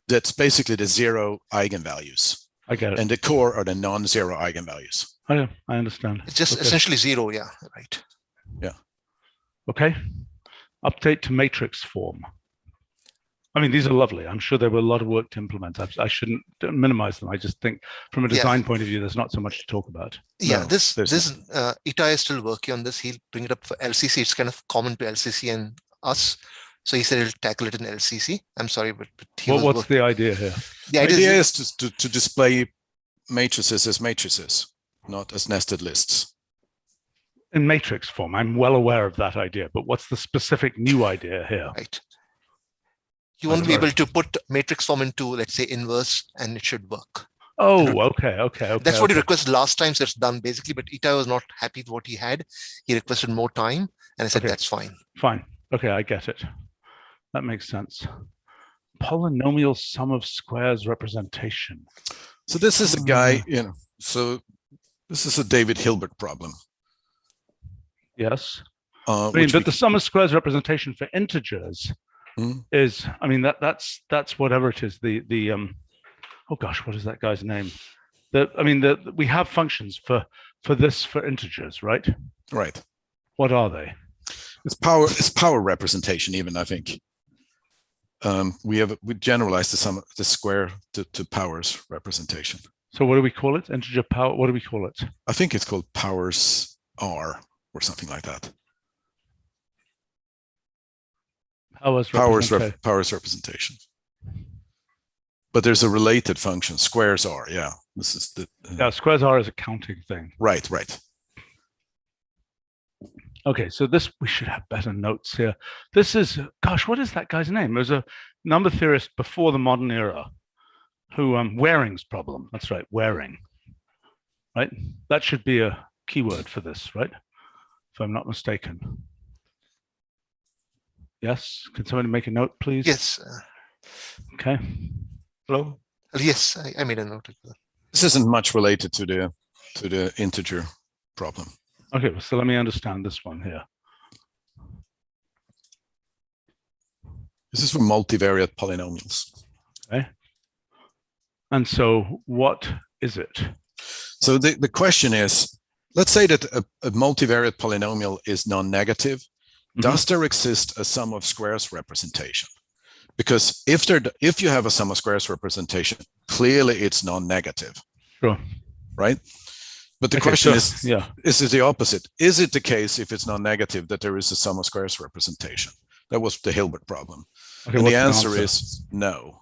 that's basically the zero eigenvalues. I get it. And the core are the non-zero eigenvalues. I understand. It's just essentially zero, yeah, right. Yeah. Okay. Update to matrix form. I mean, these are lovely. I'm sure there were a lot of work to implement. I shouldn't minimize them. I just think from a design point of view, there's not so much to talk about. Yeah, No, this Itai is still working on this. He'll bring it up for LCC. It's kind of common to LCC and us. So he said he'll tackle it in LCC. I'm sorry, but what's the idea here? The idea is to display matrices as matrices, not as nested lists. In matrix form, I'm well aware of that idea, but what's the specific new idea here? Right. You want to be able to put matrix form into, let's say, inverse, and it should work. Oh, okay. That's what he requested last time, so it's done basically, but Itai was not happy with what he had. He requested more time, and I said, that's fine. Fine. Okay, I get it. That makes sense. Polynomial sum of squares representation. So this is a guy, so this is a David Hilbert problem. Yes. But the sum of squares representation for integers is, I mean, that's whatever it is. Oh gosh, what is that guy's name? We have functions for integers, right? Right. What are they? It's power representation, even, I think. We generalize the square to powers representation. So what do we call it? Integer power, what do we call it? I think it's called powers R or something like that. Powers representation. But there's a related function, squares R. Yeah, this is the squares R is a counting thing. Right. Okay, so we should have better notes here. This is, gosh, what is that guy's name? There's a number theorist before the modern era who Waring's problem. That's right, Waring. Right? That should be a keyword for this, right? If I'm not mistaken. Yes, can somebody make a note, please? Yes. Okay. Hello? Yes, I made a note of that. This isn't much related to the integer problem. Okay, so let me understand this one here. This is for multivariate polynomials. Okay. And so what is it? So the question is, let's say that a multivariate polynomial is non-negative. Does there exist a sum of squares representation? Because if you have a sum of squares representation, clearly it's non-negative. Sure. Right? But the question is it the opposite? Is it the case, if it's non-negative, that there is a sum of squares representation? That was the Hilbert problem. Okay, and the answer is no.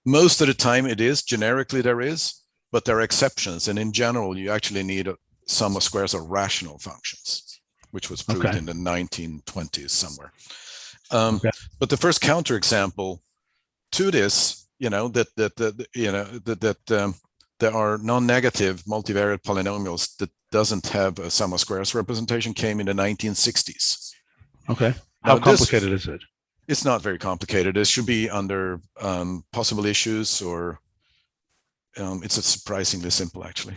Most of the time it is, generically there is, but there are exceptions. And in general, you actually need a sum of squares of rational functions, which was proved in the 1920s somewhere. But the first counterexample to this, there are non-negative multivariate polynomials that doesn't have a sum of squares representation came in the 1960s. Okay. How complicated is it? It's not very complicated. It should be under possible issues, or it's a surprisingly simple, actually.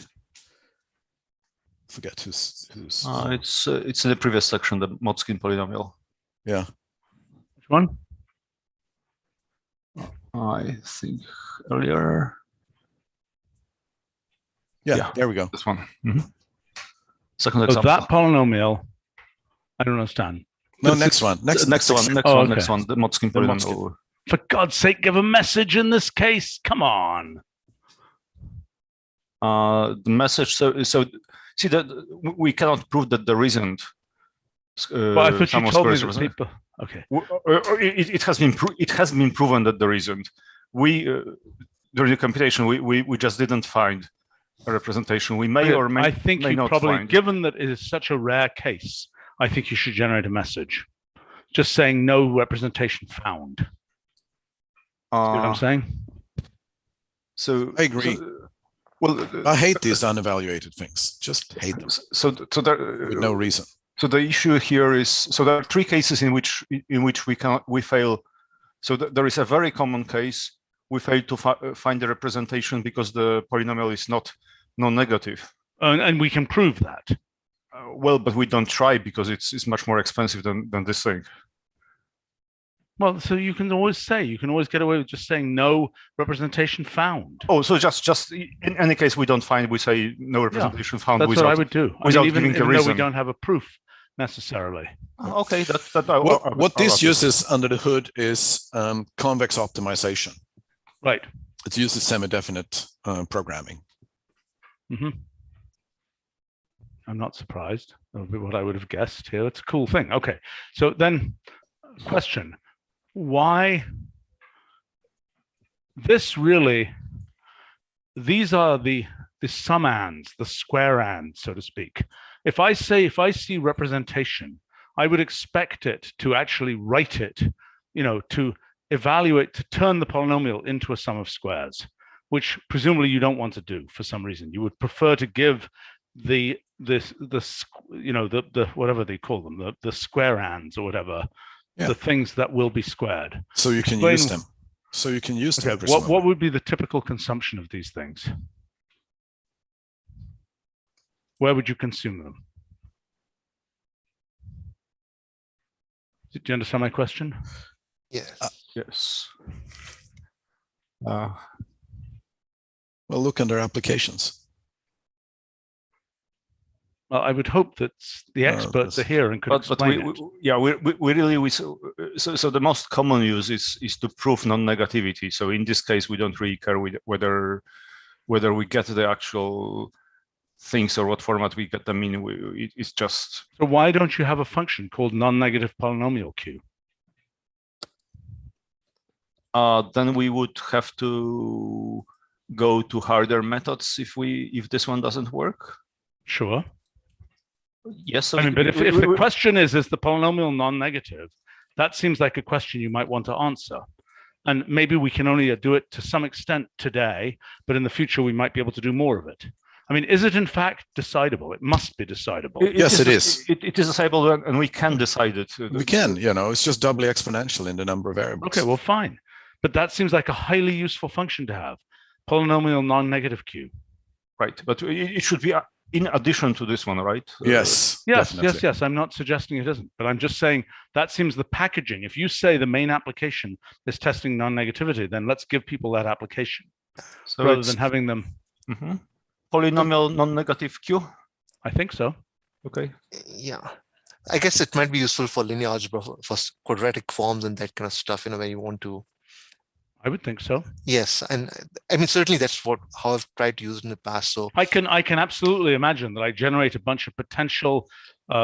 Forget who's it's in the previous section, the Motzkin polynomial. Yeah. Which one? I think earlier. Yeah, there we go. This one. Second example. That polynomial, I don't understand. No, next one. Next one. The Motzkin polynomial. For God's sake, give a message in this case. Come on. The message. So see that we cannot prove that there isn't. But I thought you told me that people. Okay. It has been proven that there isn't. During the computation, we just didn't find a representation. We may or may not find. I think you probably, given that it is such a rare case, I think you should generate a message, just saying no representation found. See what I'm saying? So I agree. I hate these unevaluated things. Just hate them. So there, with no reason. So the issue here is, so there are three cases in which we fail. So there is a very common case. We fail to find the representation because the polynomial is not non-negative. And we can prove that. Well, but we don't try because it's much more expensive than this thing. Well, so you can always get away with just saying no representation found. Oh, so just in any case we don't find, we say no representation found. That's what I would do. Without even giving a though reason. we don't have a proof necessarily. Okay, what this uses under the hood is convex optimization. Right. It uses semi-definite programming. I'm not surprised. That would be what I would have guessed here. It's a cool thing. Okay, so then question, why this really, these are the sum ands, the square ands, so to speak. If I see representation, I would expect it to actually write it, to evaluate, to turn the polynomial into a sum of squares, which presumably you don't want to do for some reason. You would prefer to give the whatever they call them, the square ands or whatever, the things that will be squared. So you can use them. So you can use them. What would be the typical consumption of these things? Where would you consume them? Do you understand my question? Yes. Yes. Well, look under applications. Well, I would hope that the experts are here and could explain it. So the most common use is to prove non-negativity. So in this case, we don't really care whether we get the actual things or what format we get them in. It's just. So why don't you have a function called non-negative polynomial Q? Then we would have to go to harder methods if this one doesn't work. Sure. Yes. So I mean, but if the question is the polynomial non-negative, that seems like a question you might want to answer. And maybe we can only do it to some extent today, but in the future we might be able to do more of it. I mean, is it in fact decidable? It must be decidable. Yes, it is. It is decidable, and we can decide it. We can, it's just doubly exponential in the number of variables. Okay, well, fine. But that seems like a highly useful function to have. Polynomial non-negative Q. Right, but it should be in addition to this one, right? Yes. Yes. I'm not suggesting it isn't, but I'm just saying that seems the packaging. If you say the main application is testing non-negativity, then let's give people that application rather than having them. Polynomial non-negative Q? I think so. Okay. Yeah. I guess it might be useful for linear algebra, for quadratic forms and that kind of stuff, where you want to. I would think so. Yes, and I mean certainly that's how I've tried to use it in the past. So I can absolutely imagine that I generate a bunch of potential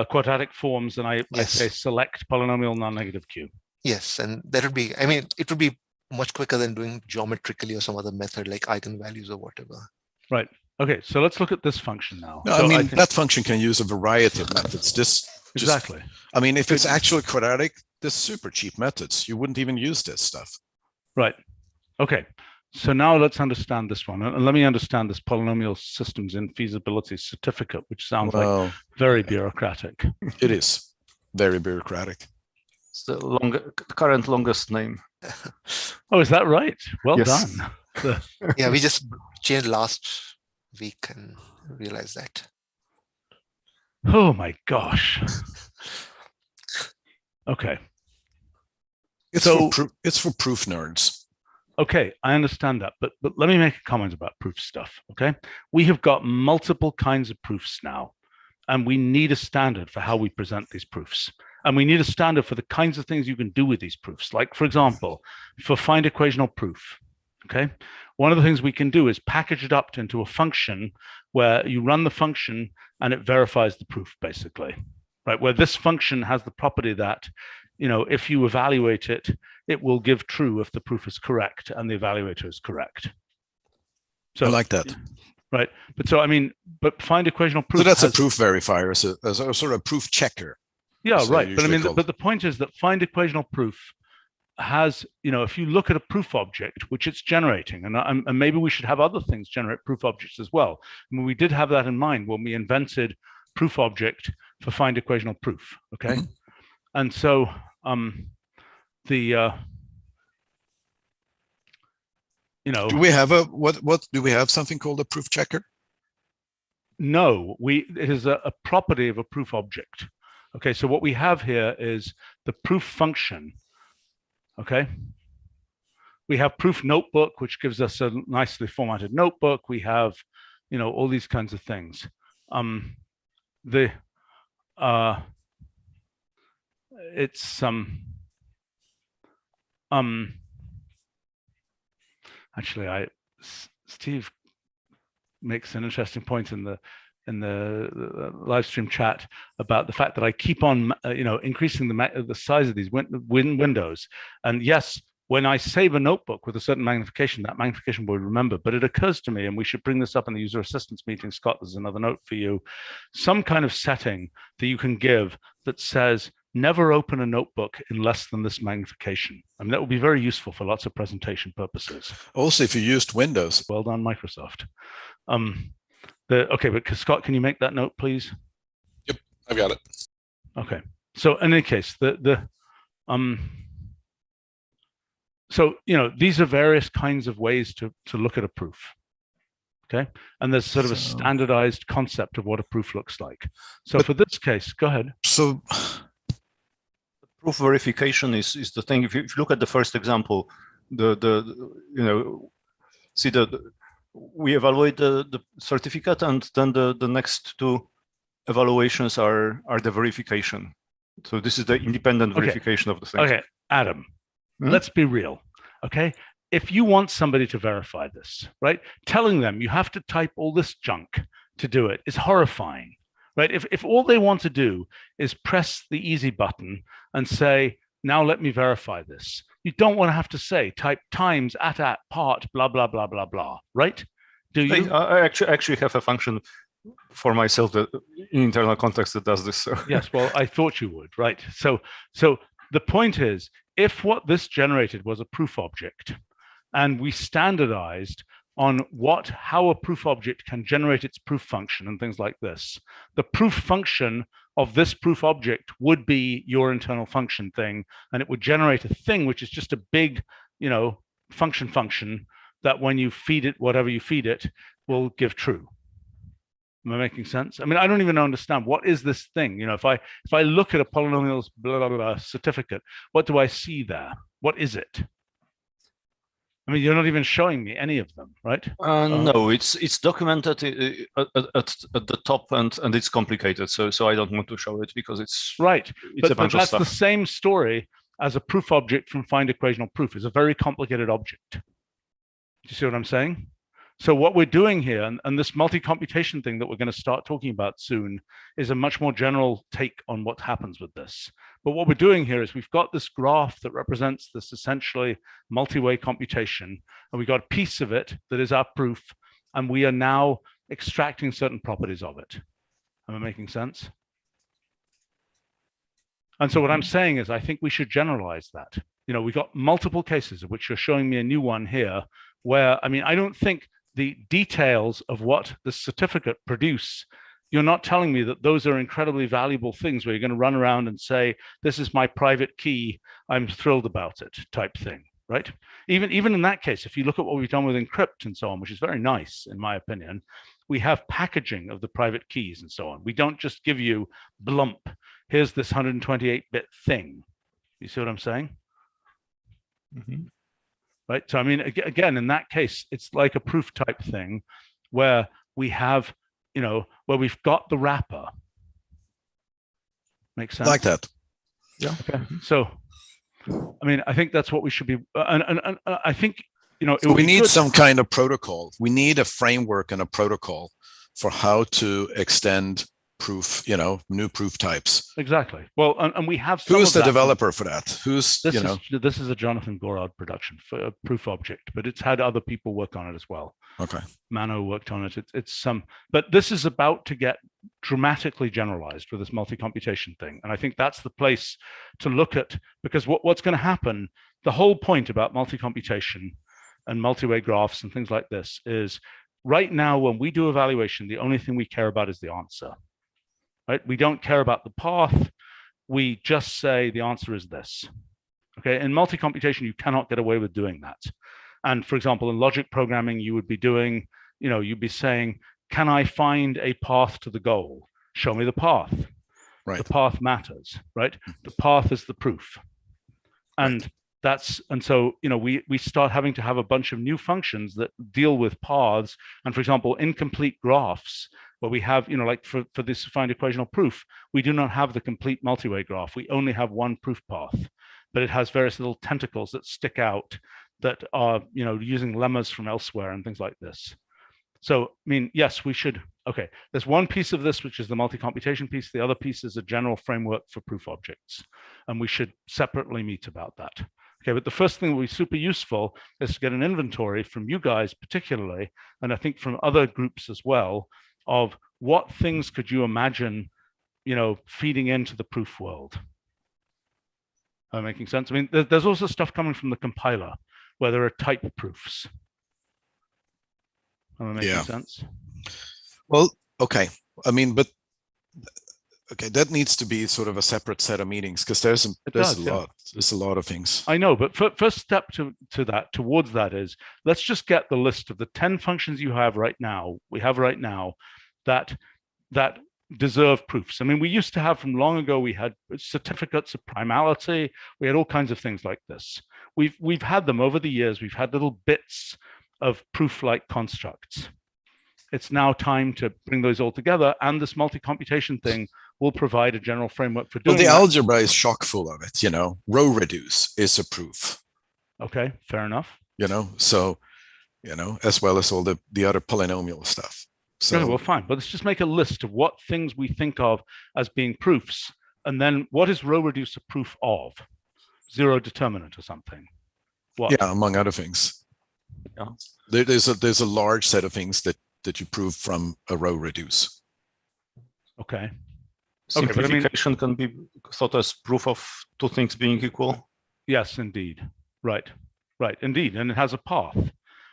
quadratic forms, and I say select polynomial non-negative Q. Yes, and that would be. I mean, it would be much quicker than doing geometrically or some other method like eigenvalues or whatever. Right. Okay. So let's look at this function now. No, so I mean that function can use a variety of methods. Exactly. I mean, if it's actually quadratic, there's super cheap methods. You wouldn't even use this stuff. Right. Okay. So now let's understand this one. And let me understand this polynomial systems infeasibility certificate, which sounds like very bureaucratic. It is very bureaucratic. It's the current longest name. Oh, is that right? Well done. Yeah, we just changed last week and realized that. Oh my gosh. Okay. It's for proof nerds. Okay, I understand that, but let me make a comment about proof stuff, okay? We have got multiple kinds of proofs now, and we need a standard for how we present these proofs. And we need a standard for the kinds of things you can do with these proofs. Like, for example, for find equational proof, okay? One of the things we can do is package it up into a function where you run the function and it verifies the proof, basically, right? Where this function has the property that, if you evaluate it, it will give true if the proof is correct and the evaluator is correct. So I like that. Right. But find equational proof. So that's a proof verifier, as a sort of proof checker. Yeah, right. But the point is that find equational proof has, if you look at a proof object, which it's generating, and maybe we should have other things generate proof objects as well. I mean, we did have that in mind when we invented proof object for find equational proof. Okay. Mm-hmm. And so do we have what do we have something called a proof checker? No, it is a property of a proof object. Okay, so what we have here is the proof function. Okay, we have proof notebook, which gives us a nicely formatted notebook. We have all these kinds of things. it's actually Steve makes an interesting point in the live stream chat about the fact that I keep on increasing the size of these windows. And yes, when I save a notebook with a certain magnification, that magnification will remember. But it occurs to me, and we should bring this up in the user assistance meeting, Scott, there's another note for you, some kind of setting that you can give that says, never open a notebook in less than this magnification. I mean, that would be very useful for lots of presentation purposes. Also, if you used Windows. Well done, Microsoft. Okay, but Scott, can you make that note, please? Yep, I've got it. Okay. So in any case, so these are various kinds of ways to look at a proof. Okay, and there's sort of a standardized concept of what a proof looks like. So for this case, go ahead. So proof verification is the thing. If you look at the first example, we evaluate the certificate, and then the next two evaluations are the verification. So this is the independent verification of the thing. Okay, Adam, let's be real. Okay, if you want somebody to verify this, right, telling them you have to type all this junk to do it is horrifying, right? If all they want to do is press the easy button and say, now let me verify this, you don't want to have to say type times at part blah blah blah blah blah, right? Do you? I actually have a function for myself that in internal context that does this. So. Yes, well, I thought you would, right? So the point is, if what this generated was a proof object, and we standardized on how a proof object can generate its proof function and things like this, the proof function of this proof object would be your internal function thing, and it would generate a thing which is just a big, function that when you feed it whatever you feed it will give true. Am I making sense? I mean, I don't even understand what is this thing. If I look at a polynomial's blah blah blah certificate, what do I see there? What is it? I mean, you're not even showing me any of them, right? No, it's documented at the top, and it's complicated. So I don't want to show it because it's right. It's a bunch of that's stuff. The same story as a proof object from find equational proof. It's a very complicated object. Do you see what I'm saying? So what we're doing here, and this multi-computation thing that we're going to start talking about soon, is a much more general take on what happens with this. But what we're doing here is we've got this graph that represents this essentially multi-way computation, and we've got a piece of it that is our proof, and we are now extracting certain properties of it. Am I making sense? And so what I'm saying is I think we should generalize that. We've got multiple cases of which you're showing me a new one here, where, I mean, I don't think the details of what the certificate produce, you're not telling me that those are incredibly valuable things where you're going to run around and say, this is my private key, I'm thrilled about it type thing, right? Even in that case, if you look at what we've done with encrypt and so on, which is very nice, in my opinion, we have packaging of the private keys and so on. We don't just give you blump, here's this 128-bit thing. You see what I'm saying? Mm-hmm. Right. So, I mean, again, in that case, it's like a proof type thing where we have, where we've got the wrapper. Makes sense? Like that. Yeah. Okay. So, I mean, I think that's what we should be, and I think, so we need some kind of protocol. We need a framework and a protocol for how to extend proof, new proof types. Exactly. Well, and we have some Who's the developer for that? Who's, this is a Jonathan Gorard production for a proof object, but it's had other people work on it as well. Okay. Mano worked on it. It's some, but this is about to get dramatically generalized with this multi-computation thing. And I think that's the place to look at, because what's going to happen, the whole point about multi-computation and multi-way graphs and things like this is right now, when we do evaluation, the only thing we care about is the answer. Right? We don't care about the path. We just say the answer is this. Okay. In multi-computation, you cannot get away with doing that. And for example, in logic programming, you would be doing, you'd be saying, can I find a path to the goal? Show me the path. Right. The path matters, right? The path is the proof. And so, we start having to have a bunch of new functions that deal with paths. And for example, incomplete graphs where we have, like for this affine equational proof, we do not have the complete multi-way graph. We only have one proof path, but it has various little tentacles that stick out that are, using lemmas from elsewhere and things like this. So, I mean, yes, we should. Okay, there's one piece of this, which is the multi-computation piece. The other piece is a general framework for proof objects, and we should separately meet about that. Okay, but the first thing that would be super useful is to get an inventory from you guys particularly, and I think from other groups as well, of what things could you imagine, feeding into the proof world. Am I making sense? I mean, there's also stuff coming from the compiler where there are type proofs. Am I making sense? Well, okay. I mean, but okay, that needs to be sort of a separate set of meetings because there's a lot of things. I know, but first step towards that is let's just get the list of the 10 functions you have right now. We have right now that deserve proofs. I mean, we used to have from long ago. We had certificates of primality. We had all kinds of things like this. We've had them over the years. We've had little bits of proof-like constructs. It's now time to bring those all together, and this multi-computation thing will provide a general framework for doing that. Well, the algebra is chock full of it, Row reduce is a proof. Okay, fair enough. So, as well as all the other polynomial stuff. So, okay, well, fine. But let's just make a list of what things we think of as being proofs, and then what is row reduce a proof of? Zero determinant or something. What? Yeah, among other things. Yeah. There's a large set of things that you prove from a row reduce. Okay. Simplification can be thought as proof of two things being equal. Yes, indeed. Right. Indeed. And it has a path,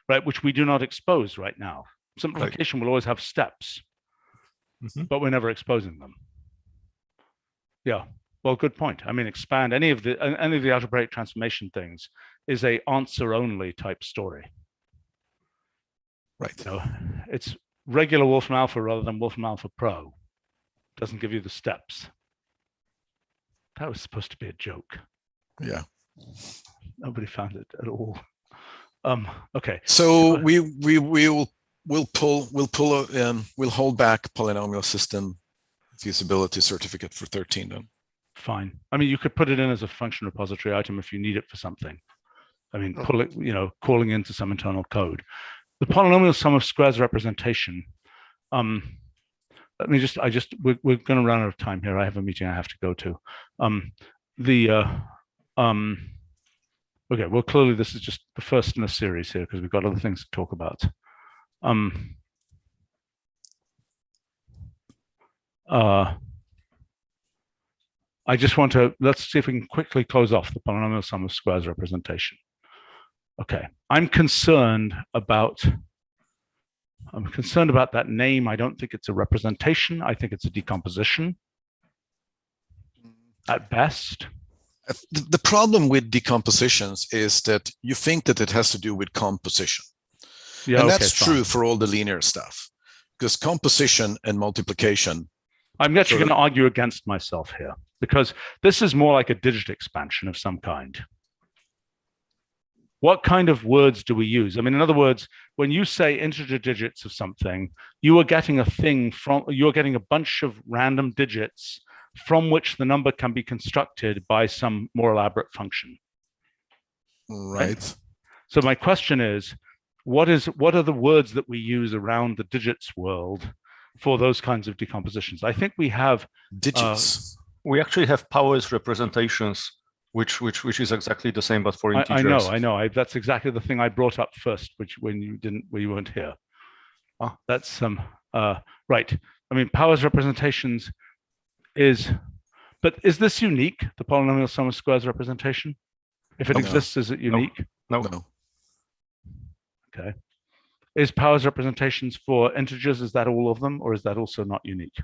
right, which we do not expose right now. Simplification will always have steps, but we're never exposing them. Yeah. Well, good point. I mean, expand any of the algebraic transformation things is a answer only type story. Right. It's regular Wolfram Alpha rather than Wolfram Alpha Pro. Doesn't give you the steps. That was supposed to be a joke. Yeah. Nobody found it at all. Okay. So we'll hold back polynomial system feasibility certificate for 13 then. Fine. I mean, you could put it in as a function repository item if you need it for something. I mean, pull it, calling into some internal code. The polynomial sum of squares representation. Let me we're going to run out of time here. I have a meeting I have to go to. Okay, well, clearly this is just the first in a series here because we've got other things to talk about. I just want to, let's see if we can quickly close off the polynomial sum of squares representation. Okay, I'm concerned about that name. I don't think it's a representation. I think it's a decomposition at best. The problem with decompositions is that you think that it has to do with composition. Yeah, and that's true for all the linear stuff, because composition and multiplication. I'm actually going to argue against myself here, because this is more like a digit expansion of some kind. What kind of words do we use? I mean, in other words, when you say integer digits of something, you are getting you're getting a bunch of random digits from which the number can be constructed by some more elaborate function. Right. So my question is, what are the words that we use around the digits world for those kinds of decompositions? I think we have digits. We actually have powers representations, which is exactly the same, but for integers. I know. That's exactly the thing I brought up first, which when you weren't here. That's right. I mean, powers representations but is this unique? The polynomial sum of squares representation? If it exists, is it unique? No. Okay. Is powers representations for integers? Is that all of them, or is that also not unique?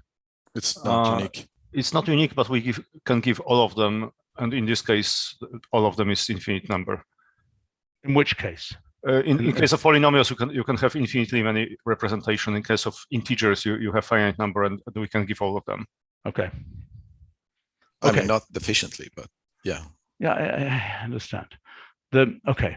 It's not unique. It's not unique, but we can give all of them. And in this case, all of them is infinite number. In which case? In case of polynomials, you can have infinitely many representation. In case of integers, you have finite number, and we can give all of them. Okay. I mean, not efficiently, but yeah. Yeah, I understand. Okay.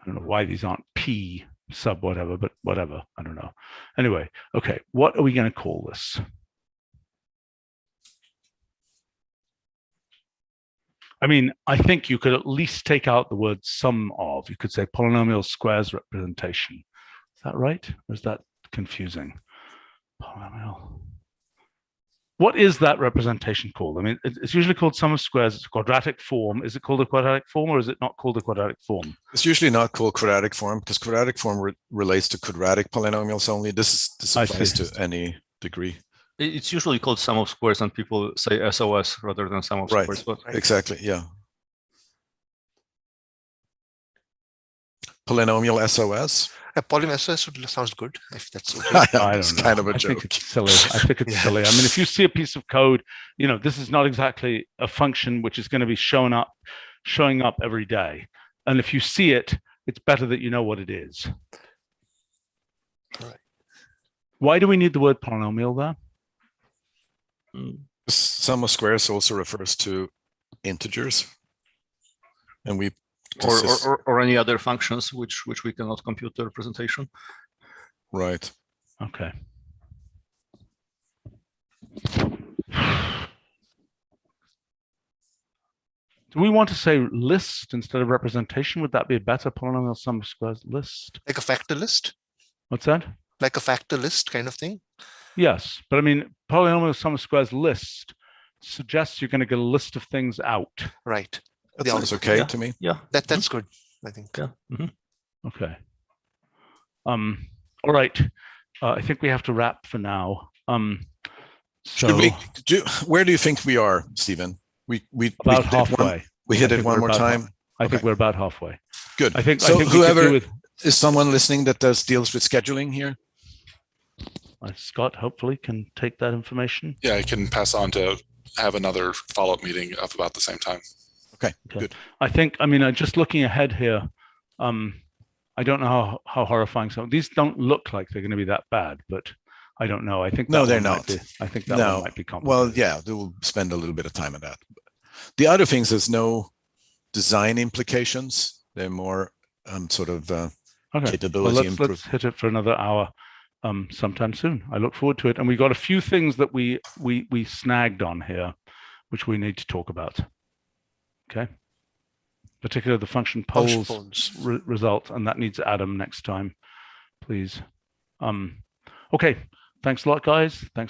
I don't know why these aren't P sub whatever, but whatever. I don't know. Anyway, okay, what are we going to call this? I mean, I think you could at least take out the word sum of. You could say polynomial squares representation. Is that right? Or is that confusing? Polynomial. What is that representation called? I mean, it's usually called sum of squares. It's a quadratic form. Is it called a quadratic form, or is it not called a quadratic form? It's usually not called quadratic form because quadratic form relates to quadratic polynomials only. This applies to any degree. It's usually called sum of squares, and people say SOS rather than sum of squares. But exactly, yeah. Polynomial SOS. A polynomial SOS sounds good, if that's okay. I don't know. Kind of a joke. I think it's silly. I think it's silly. I mean, if you see a piece of code, you know, this is not exactly a function which is going to be showing up every day. And if you see it, it's better that you know what it is. Right. Why do we need the word polynomial there? Sum of squares also refers to integers, and we or any other functions which we cannot compute the representation. Right. Okay. Do we want to say list instead of representation? Would that be a better polynomial sum of squares list? Like a factor list? What's that? Like a factor list kind of thing? Yes, but I mean, polynomial sum of squares list suggests you're going to get a list of things out. Right. That sounds okay to me. Yeah. That's good, I think. Yeah. Okay. All right. I think we have to wrap for now. So where do you think we are, Stephen? We about halfway. We hit it one more time. I think we're about halfway. Good. I think whoever is someone listening that deals with scheduling here. Scott hopefully can take that information. Yeah, I can pass on to have another follow-up meeting of about the same time. Okay, good. I mean, just looking ahead here, I don't know how horrifying some of these don't look like they're going to be that bad, but I don't know. I think no, they're not. I think that one might be complicated. Well, yeah, we'll spend a little bit of time on that. The other things, there's no design implications. They're more sort of capability. Well, let's hit it for another hour sometime soon. I look forward to it. And we got a few things that we snagged on here, which we need to talk about. Okay. Particularly the function polls result, and that needs Adam next time, please. Okay. Thanks a lot, guys. Thanks.